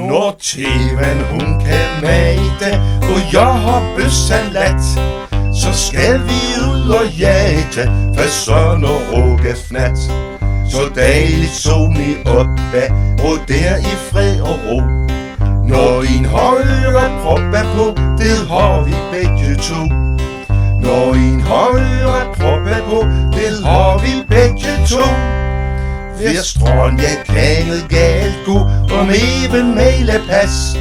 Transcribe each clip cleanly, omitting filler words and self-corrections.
Når tæven hun kan mate, og jeg har bøssalat, så skal vi ud og jage fason og rågefnat. Så dejligt sol i opad, og der i fred og ro. Når en højre prop er på, det har vi begge to. Når en højre prop er på, det har vi begge to. Hver strand jeg kanede galt gå, om even malepas.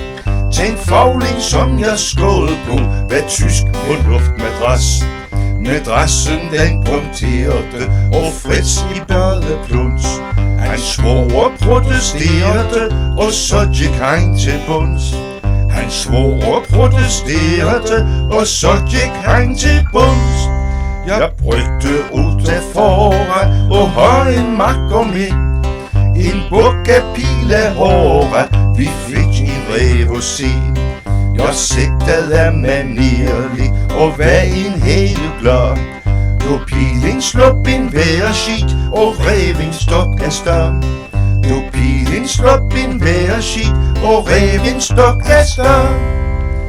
Til en fagling som jeg skål på, hvad tysk på luftmadras. Madrassen den punkterede, og Fritz i badepluns. Han svor og protesterede, og så gik han til bunds. Han svor og protesterede, og så gik han til bunds. Jeg brygte ud af fora, og har en makker med. En bukkepil af håret, vi fik i rev og se. Jeg sigtede af manerlig, og var en hele glad. Nu pilen slop en vejrskit, og rev en stok af stam. Nu pilen slop en vejrskit, og rev en stok af stam.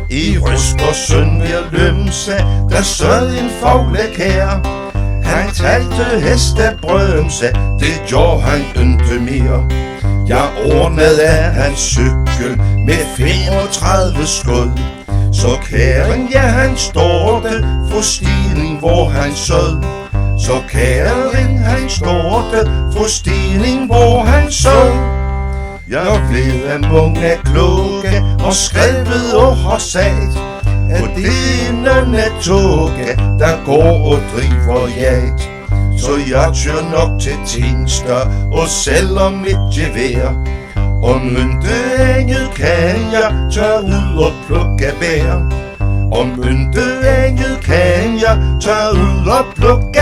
I Røskersøn ved Lømse, der sad en faglekær. Han talte hestebrømse, det gjorde han ikke mere. Jeg ordnede af hans cykel med 35 skud. Så kæren, ja han storte, for stigning hvor han sød. Så kæren, han storte, for stigning hvor han sød. Jeg blev af mange kloge, og skrevet og har sagt, at det er en af toge, der går og driver jagt. Så jeg kører nok til Tingster og sælger mit gevær. Og mynteænget kan jeg tage ud og plukke bær. Og mynteænget kan jeg tage ud og plukke